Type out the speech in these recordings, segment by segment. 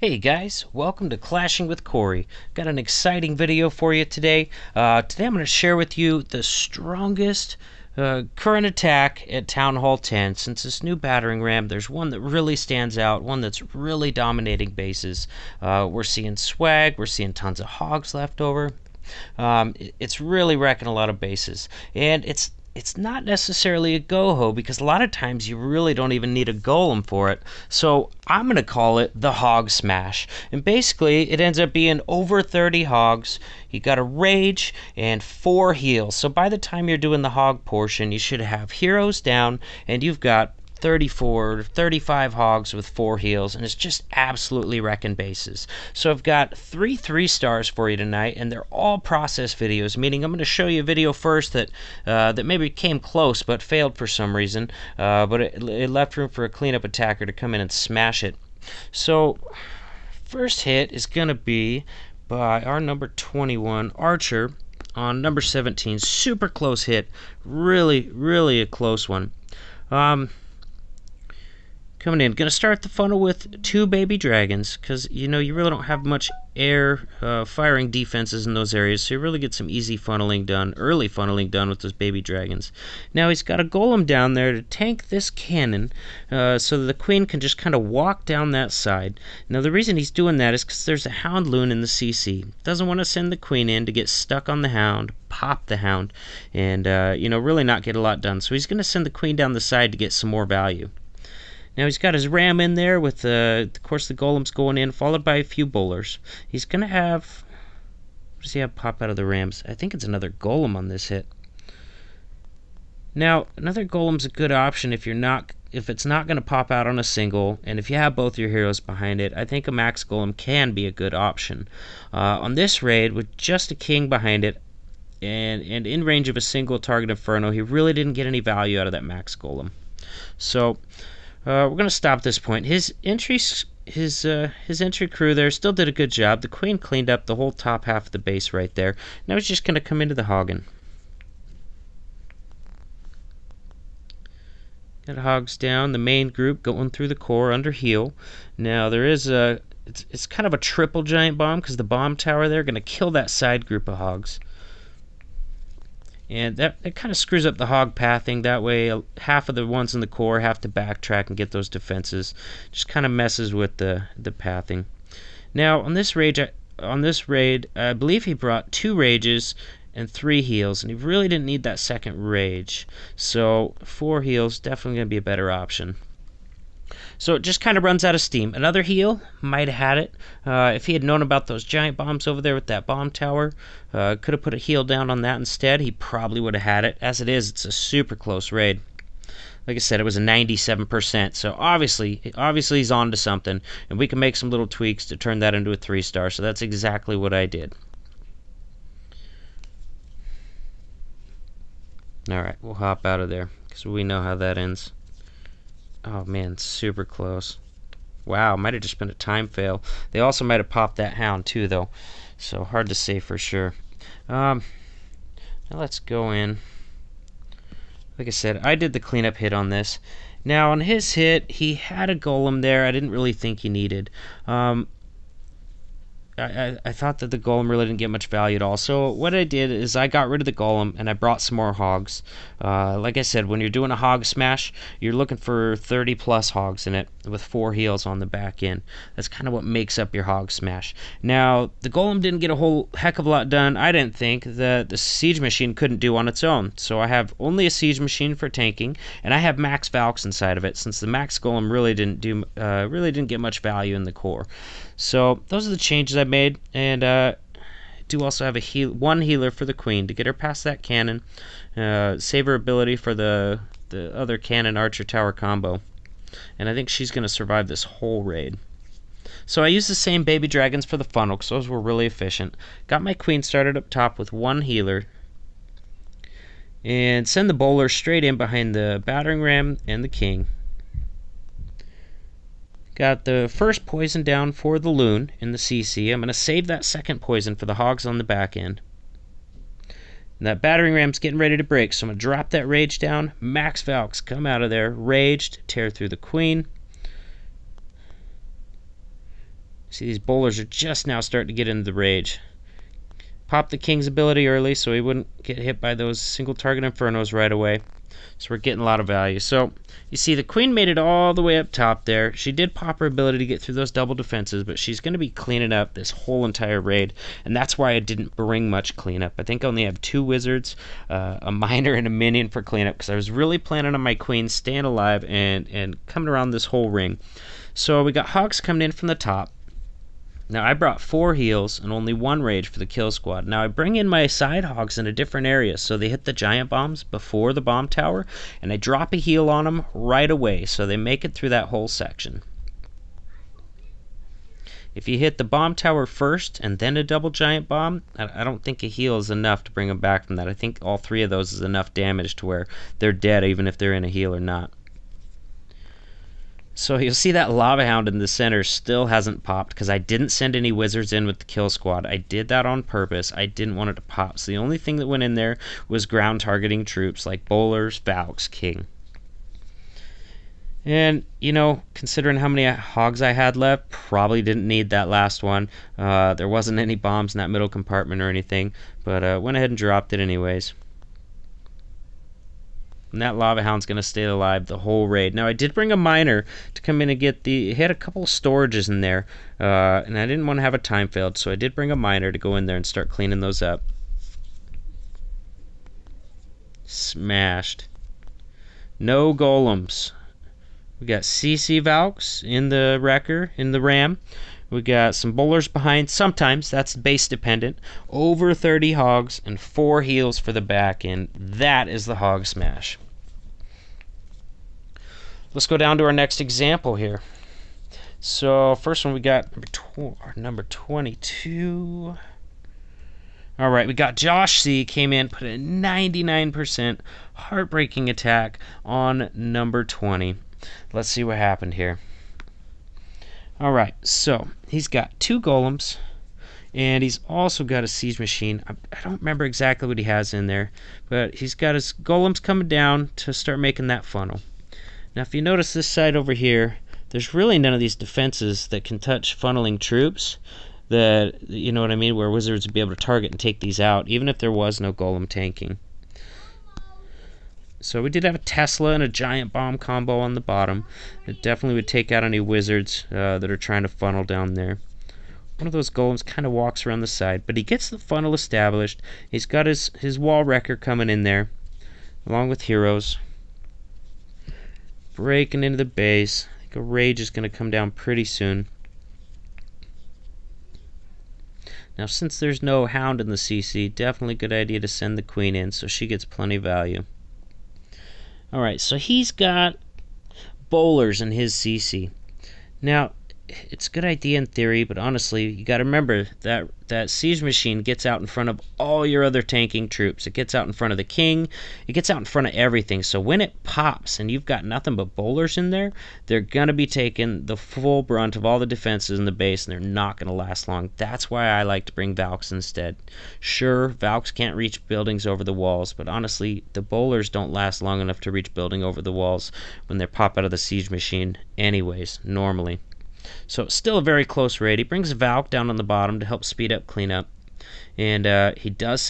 Hey guys, welcome to Clashing with Corey. Got an exciting video for you today. Today I'm going to share with you the strongest current attack at Town Hall 10. Since this new battering ram, there's one that really stands out, one that's really dominating bases. We're seeing swag, we're seeing tons of hogs left over. It's really wrecking a lot of bases, and it's not necessarily a go-ho because a lot of times you really don't even need a golem for it. So I'm going to call it the HOG SMASH. And basically it ends up being over 30 hogs. You got a rage and 4 heals. So by the time you're doing the hog portion, you should have heroes down and you've got 34, 35 hogs with 4 heals, and it's just absolutely wrecking bases. So I've got 3 stars for you tonight, and they're all process videos, meaning I'm going to show you a video first that maybe came close but failed for some reason, but it left room for a cleanup attacker to come in and smash it. So first hit is going to be by our number 21 Archer on number 17. Super close hit, really a close one. Coming in, gonna start the funnel with 2 baby dragons, because you really don't have much air firing defenses in those areas, so you really get some easy funneling done, early funneling done with those baby dragons. Now he's got a golem down there to tank this cannon, so that the queen can just kind of walk down that side. Now the reason he's doing that is because there's a hound loon in the CC. Doesn't want to send the queen in to get stuck on the hound, pop the hound, and really not get a lot done. So he's gonna send the queen down the side to get some more value. Now he's got his ram in there with, of course, the golems going in, followed by a few bowlers. He's going to have... What does he have pop out of the rams? I think it's another golem on this hit. Now, another golem's a good option if it's not going to pop out on a single, and if you have both your heroes behind it, I think a max golem can be a good option. On this raid, with just a king behind it, and in range of a single target inferno, he really didn't get any value out of that max golem. So... we're going to stop this point. His entry crew there still did a good job. The queen cleaned up the whole top half of the base right there. Now he's just going to come into the hogging. Got hogs down. The main group going through the core under heal. Now there is a... It's kind of a triple giant bomb because the bomb tower there going to kill that side group of hogs. And that kind of screws up the hog pathing. That way, half of the ones in the core have to backtrack and get those defenses. Just kind of messes with the pathing. Now, on this raid, I believe he brought 2 rages and 3 heals, and he really didn't need that second rage. So 4 heals definitely going to be a better option. So it just kind of runs out of steam. Another heal, might have had it. If he had known about those giant bombs over there with that bomb tower, could have put a heal down on that instead, he probably would have had it. As it is, it's a super close raid. Like I said, it was a 97%, so obviously he's on to something, and we can make some little tweaks to turn that into a 3-star, so that's exactly what I did. Alright, we'll hop out of there, because we know how that ends. Oh man, super close. Wow, might have just been a time fail. They also might have popped that hound too, though. So hard to say for sure. Now let's go in. Like I said, I did the cleanup hit on this. Now on his hit, he had a golem there. I didn't really think he needed. I thought that the golem really didn't get much value at all. So what I did is I got rid of the golem and I brought some more hogs. Like I said, when you're doing a hog smash, you're looking for 30 plus hogs in it with 4 heals on the back end. That's kind of what makes up your hog smash. Now, the golem didn't get a whole heck of a lot done. I didn't think that the siege machine couldn't do on its own. So I have only a siege machine for tanking, and I have max Valks inside of it, since the max golem really didn't get much value in the core. So those are the changes I made, and I do also have one healer for the queen to get her past that cannon, save her ability for the other cannon archer tower combo, and I think she's going to survive this whole raid. So I used the same baby dragons for the funnel because those were really efficient. Got my queen started up top with 1 healer, and send the bowler straight in behind the battering ram and the king. Got the first poison down for the loon in the CC. I'm going to save that second poison for the hogs on the back end. And that battering ram's getting ready to break, so I'm going to drop that rage down. Max Valks come out of there, raged, tear through the queen. See, these bowlers are just now starting to get into the rage. Pop the king's ability early so he wouldn't get hit by those single target infernos right away. So we're getting a lot of value. So you see the queen made it all the way up top there. She did pop her ability to get through those double defenses, but she's going to be cleaning up this whole entire raid, and that's why I didn't bring much cleanup. I think I only have 2 wizards, a miner, and a minion for cleanup, because I was really planning on my queen staying alive and coming around this whole ring. So we got hogs coming in from the top. Now I brought 4 heals and only 1 rage for the kill squad. Now I bring in my side hogs in a different area so they hit the giant bombs before the bomb tower, and I drop a heal on them right away so they make it through that whole section. If you hit the bomb tower first and then a double giant bomb, I don't think a heal is enough to bring them back from that. I think all 3 of those is enough damage to where they're dead even if they're in a heal or not. So you'll see that Lava Hound in the center still hasn't popped because I didn't send any wizards in with the kill squad. I did that on purpose. I didn't want it to pop. So the only thing that went in there was ground targeting troops like bowlers, Valks, King. And, you know, considering how many hogs I had left, probably didn't need that last one. There wasn't any bombs in that middle compartment or anything, but went ahead and dropped it anyways. And that Lava Hound's going to stay alive the whole raid. Now, I did bring a miner to come in and get the... It had a couple of storages in there, and I didn't want to have a time failed, so I did bring a miner to go in there and start cleaning those up. Smashed. No golems. We got CC Valks in the wrecker, in the ram. We got some bowlers behind. Sometimes that's base dependent. Over 30 hogs and 4 heals for the back end. That is the hog smash. Let's go down to our next example here. So first one we got number 22. All right, we got Josh C. Came in, put a 99% heartbreaking attack on number 20. Let's see what happened here. Alright, so he's got 2 golems, and he's also got a siege machine. I don't remember exactly what he has in there, but he's got his golems coming down to start making that funnel. Now, if you notice this side over here, there's really none of these defenses that can touch funneling troops. That, you know what I mean, where wizards would be able to target and take these out, even if there was no golem tanking. So we did have a Tesla and a giant bomb combo on the bottom. It definitely would take out any wizards that are trying to funnel down there. One of those golems kind of walks around the side, but he gets the funnel established. He's got his wall wrecker coming in there, along with heroes. Breaking into the base. I think a rage is going to come down pretty soon. Now, since there's no hound in the CC, definitely a good idea to send the queen in so she gets plenty of value. Alright, so he's got bowlers in his CC. Now, it's a good idea in theory, but honestly, you got to remember that siege machine gets out in front of all your other tanking troops. It gets out in front of the king. It gets out in front of everything. So when it pops and you've got nothing but bowlers in there, they're going to be taking the full brunt of all the defenses in the base, and they're not going to last long. That's why I like to bring Valks instead. Sure, Valks can't reach buildings over the walls, but honestly, the bowlers don't last long enough to reach building over the walls when they pop out of the siege machine anyways, normally. So still a very close raid. He brings Valk down on the bottom to help speed up cleanup, and he does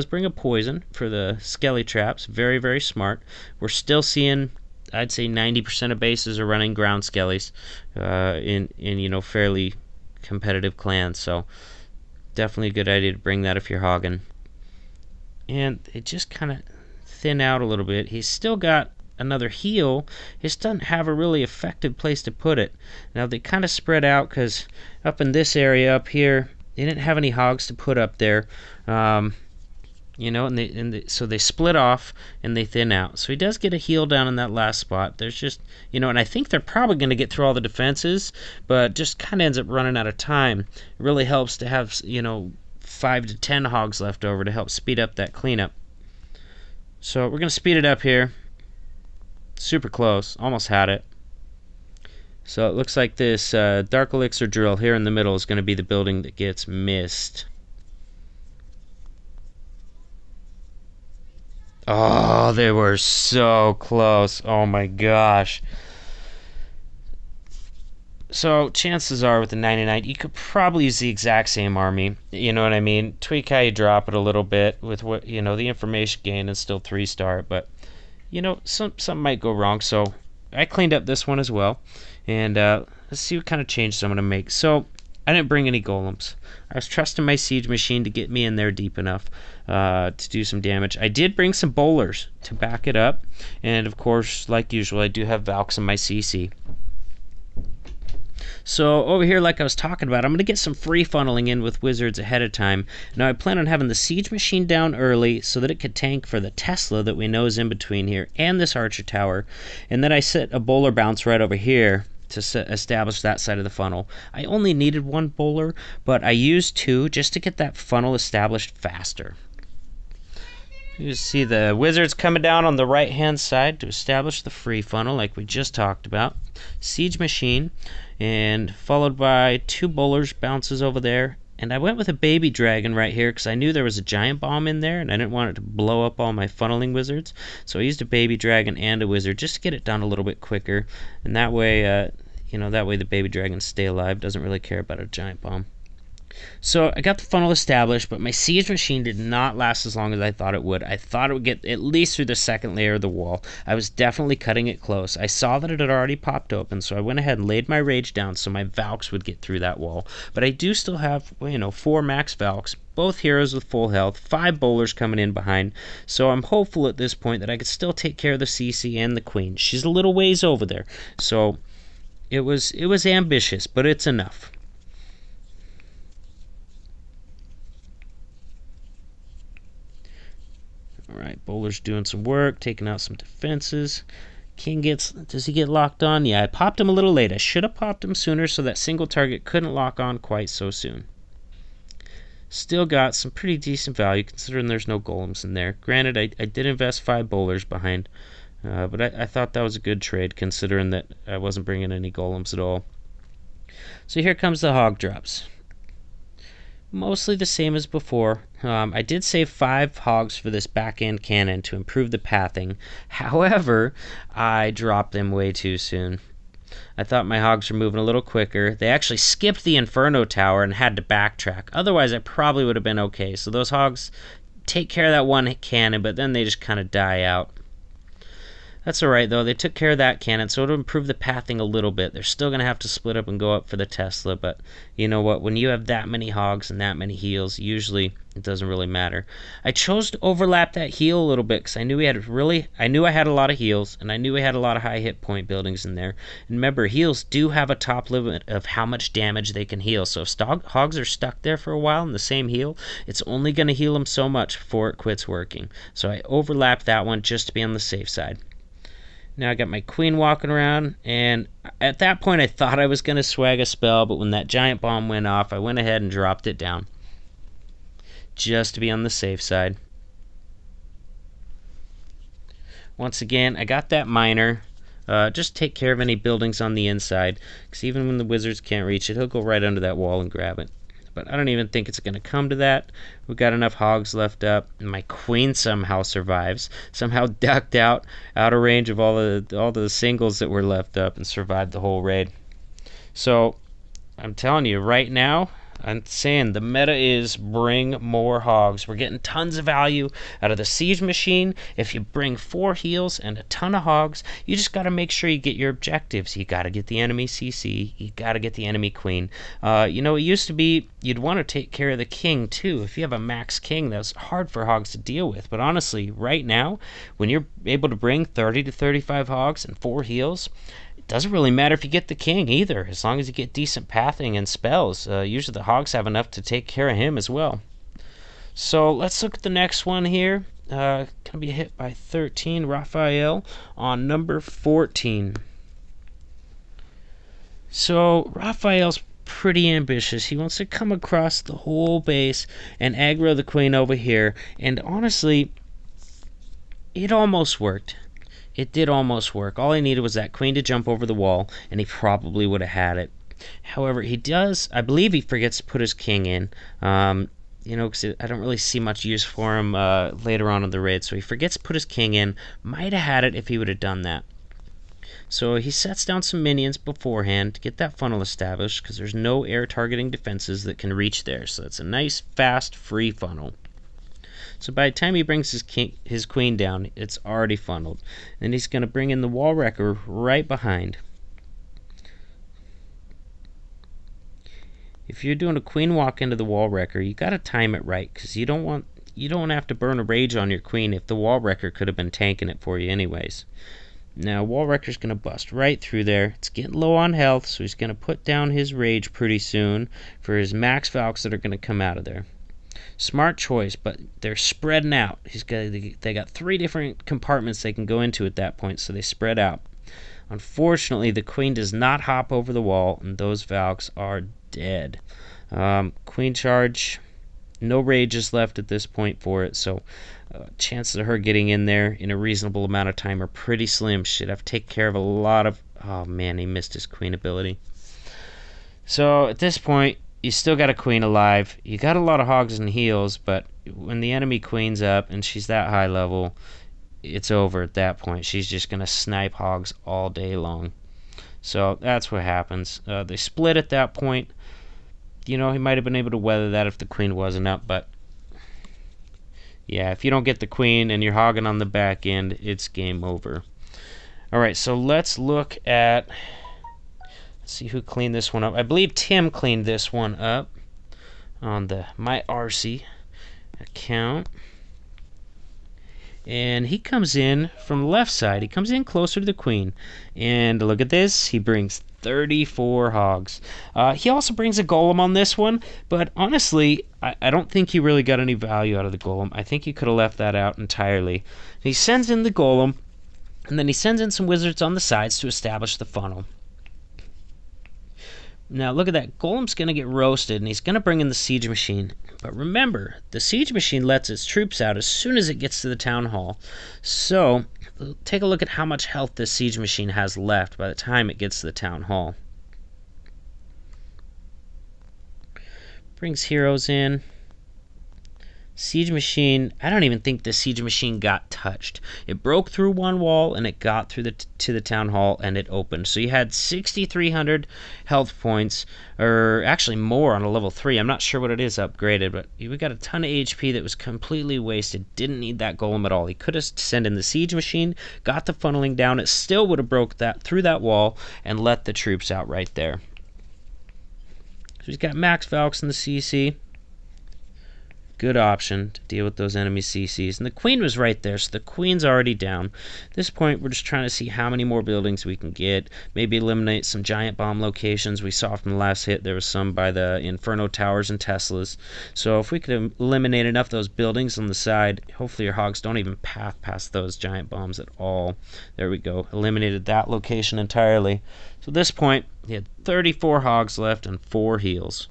bring a poison for the skelly traps. Very, very smart. We're still seeing, I'd say 90% of bases are running ground skellies in fairly competitive clans. So definitely a good idea to bring that if you're hogging. And it just kind of thin out a little bit. He's still got another heal. He just doesn't have a really effective place to put it. Now they kind of spread out because up in this area up here, they didn't have any hogs to put up there, so they split off and they thin out. So he does get a heal down in that last spot. There's just, and I think they're probably going to get through all the defenses, but just kind of ends up running out of time. It really helps to have 5 to 10 hogs left over to help speed up that cleanup. So we're going to speed it up here. Super close, almost had it. So it looks like this Dark Elixir drill here in the middle is going to be the building that gets missed. Oh, they were so close. Oh my gosh. So chances are with the 99, you could probably use the exact same army. You know what I mean? Tweak how you drop it a little bit with what the information gain is still 3-star, but something might go wrong. So I cleaned up this one as well, and let's see what kind of changes I'm gonna make. So I didn't bring any golems. I was trusting my siege machine to get me in there deep enough to do some damage. I did bring some bowlers to back it up, and of course, like usual, I do have Valks in my CC. So over here, like I was talking about, I'm going to get some free funneling in with wizards ahead of time. Now I plan on having the siege machine down early so that it could tank for the Tesla that we know is in between here and this archer tower. And then I set a bowler bounce right over here to establish that side of the funnel. I only needed 1 bowler, but I used 2 just to get that funnel established faster. You see the wizards coming down on the right hand side to establish the free funnel like we just talked about. Siege machine, and followed by 2 bowlers bounces over there. And I went with a baby dragon right here because I knew there was a giant bomb in there and I didn't want it to blow up all my funneling wizards. So I used a baby dragon and a wizard just to get it done a little bit quicker. And that way, that way the baby dragons stay alive. Doesn't really care about a giant bomb. So I got the funnel established, but my siege machine did not last as long as I thought it would. I thought it would get at least through the second layer of the wall. I was definitely cutting it close. I saw that it had already popped open, so I went ahead and laid my rage down so my Valks would get through that wall. But I do still have, 4 max Valks, both heroes with full health, 5 bowlers coming in behind. So I'm hopeful at this point that I could still take care of the CC and the queen. She's a little ways over there. So it was ambitious, but it's enough. Alright, bowler's doing some work, taking out some defenses. King does he get locked on? Yeah, I popped him a little late. I should have popped him sooner so that single target couldn't lock on quite so soon. Still got some pretty decent value considering there's no golems in there. Granted, I did invest 5 bowlers behind, but I thought that was a good trade considering that I wasn't bringing any golems at all. So here comes the hog drops. Mostly the same as before. I did save 5 hogs for this back-end cannon to improve the pathing. However, I dropped them way too soon. I thought my hogs were moving a little quicker. They actually skipped the Inferno Tower and had to backtrack. Otherwise, I probably would have been okay. So those hogs take care of that one cannon, but then they just kind of die out. That's alright though, they took care of that cannon, so it'll improve the pathing a little bit. They're still going to have to split up and go up for the Tesla, but you know what, when you have that many hogs and that many heals, usually it doesn't really matter. I chose to overlap that heal a little bit because I knew I had a lot of heals, and I knew we had a lot of high hit point buildings in there. And remember, heals do have a top limit of how much damage they can heal, so if hogs are stuck there for a while in the same heal, it's only going to heal them so much before it quits working. So I overlapped that one just to be on the safe side. Now I got my queen walking around, and at that point I thought I was going to swag a spell, but when that giant bomb went off, I went ahead and dropped it down. Just to be on the safe side. Once again, I got that miner. Just take care of any buildings on the inside, because even when the wizards can't reach it, he'll go right under that wall and grab it. But I don't even think it's going to come to that. We've got enough hogs left up. And my queen somehow survives. Somehow ducked out of range of all the singles that were left up and survived the whole raid. So I'm telling you right now, I'm saying the meta is bring more hogs. We're getting tons of value out of the siege machine. If you bring 4 heals and a ton of hogs, you just got to make sure you get your objectives. You got to get the enemy CC. You got to get the enemy queen. It used to be you'd want to take care of the king too. If you have a max king, that's hard for hogs to deal with. But honestly, right now, when you're able to bring 30 to 35 hogs and 4 heals, doesn't really matter if you get the king either, as long as you get decent pathing and spells. Usually the hogs have enough to take care of him as well. So let's look at the next one here. Gonna be hit by 13, Raphael on number 14. So Raphael's pretty ambitious. He wants to come across the whole base and aggro the queen over here, and honestly, it almost worked. It did almost work. All I needed was that queen to jump over the wall, and he probably would have had it. However, I believe he forgets to put his king in, because I don't really see much use for him later on in the raid, so he forgets to put his king in. Might have had it if he would have done that. So he sets down some minions beforehand to get that funnel established, because there's no air targeting defenses that can reach there. So it's a nice, fast, free funnel. So by the time he brings his queen down, it's already funneled. Then he's going to bring in the wall wrecker right behind. If you're doing a queen walk into the wall wrecker, you got to time it right, because you don't have to burn a rage on your queen if the wall wrecker could have been tanking it for you anyways. Now wall wrecker's going to bust right through there. It's getting low on health, so he's going to put down his rage pretty soon for his max Valks that are going to come out of there. Smart choice, but they're spreading out. They got 3 different compartments they can go into at that point, so they spread out. Unfortunately, the queen does not hop over the wall, and those Valks are dead. Queen charge, no rages left at this point for it, so chances of her getting in there in a reasonable amount of time are pretty slim. Should have to take care of a lot of... Oh man, he missed his queen ability. So at this point, you still got a queen alive. You got a lot of hogs and heals, but when the enemy queen's up and she's that high level, it's over at that point. She's just going to snipe hogs all day long. So that's what happens. They split at that point. You know, he might have been able to weather that if the queen wasn't up, but yeah, if you don't get the queen and you're hogging on the back end, it's game over. Alright, so let's look at... Let's see who cleaned this one up. I believe Tim cleaned this one up on the My RC account. And he comes in from the left side. He comes in closer to the queen. And look at this. He brings 34 hogs. He also brings a golem on this one. But honestly, I don't think he really got any value out of the golem. I think he could have left that out entirely. He sends in the golem. And then he sends in some wizards on the sides to establish the funnel. Now look at that. Golem's going to get roasted, and he's going to bring in the siege machine. But remember, the siege machine lets its troops out as soon as it gets to the town hall. So take a look at how much health this siege machine has left by the time it gets to the town hall. Brings heroes in. Siege machine, I don't even think the siege machine got touched. It broke through one wall and it got through to the town hall and it opened. So you had 6,300 health points, or actually more on a level 3. I'm not sure what it is upgraded, but we got a ton of HP that was completely wasted. Didn't need that golem at all. He could have sent in the siege machine, got the funneling down. It still would have broke that through that wall and let the troops out right there. So he's got max Valks in the CC. Good option to deal with those enemy CCs. And the queen was right there, so the queen's already down. At this point, we're just trying to see how many more buildings we can get. Maybe eliminate some giant bomb locations. We saw from the last hit there was some by the Inferno Towers and Teslas. So if we could eliminate enough of those buildings on the side, hopefully your hogs don't even path past those giant bombs at all. There we go. Eliminated that location entirely. So at this point, he had 34 hogs left and 4 heals.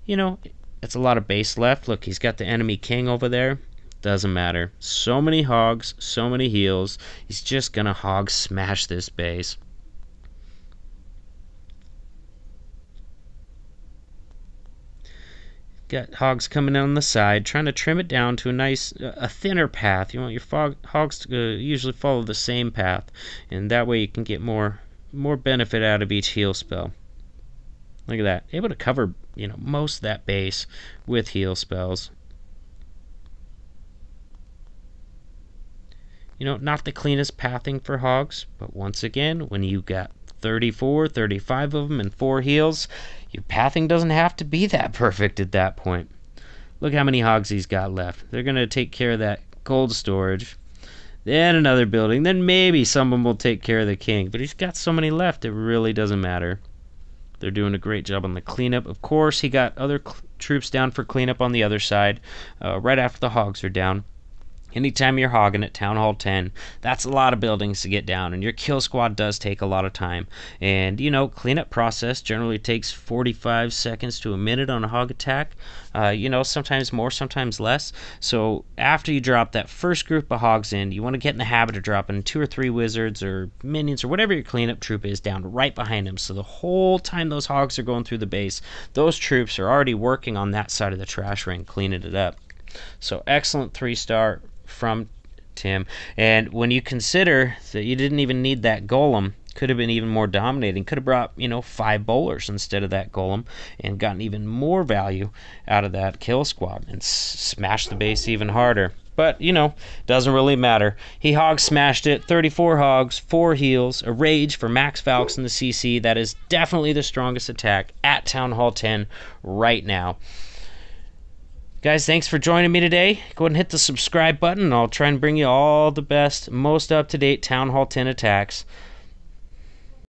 You know, that's a lot of base left. Look, he's got the enemy king over there. Doesn't matter. So many hogs, so many heals. He's just gonna hog smash this base. Got hogs coming in on the side, trying to trim it down to a nice, a thinner path. You want your hogs to usually follow the same path, and that way you can get more benefit out of each heal spell. Look at that. Able to cover, you know, most of that base with heal spells. You know, not the cleanest pathing for hogs, but once again, when you got 34, 35 of them and 4 heals, your pathing doesn't have to be that perfect at that point. Look how many hogs he's got left. They're going to take care of that gold storage. Then another building. Then maybe someone will take care of the king. But he's got so many left, it really doesn't matter. They're doing a great job on the cleanup. Of course, he got other troops down for cleanup on the other side, right after the hogs are down. Anytime you're hogging at Town Hall 10, that's a lot of buildings to get down, and your kill squad does take a lot of time. And, you know, cleanup process generally takes 45 seconds to a minute on a hog attack. You know, sometimes more, sometimes less. So after you drop that first group of hogs in, you want to get in the habit of dropping 2 or 3 wizards or minions or whatever your cleanup troop is down right behind them. So the whole time those hogs are going through the base, those troops are already working on that side of the trash ring, cleaning it up. So excellent 3-star from Tim. And when you consider that you didn't even need that golem, Could have been even more dominating. Could have brought, 5 bowlers instead of that golem and gotten even more value out of that kill squad and smashed the base even harder. But, doesn't really matter. He hog smashed it. 34 hogs, 4 heals, a rage for max Valks in the CC. That is definitely the strongest attack at Town Hall 10 right now. Guys, thanks for joining me today. Go ahead and hit the subscribe button, and I'll try and bring you all the best, most up-to-date Town Hall 10 attacks.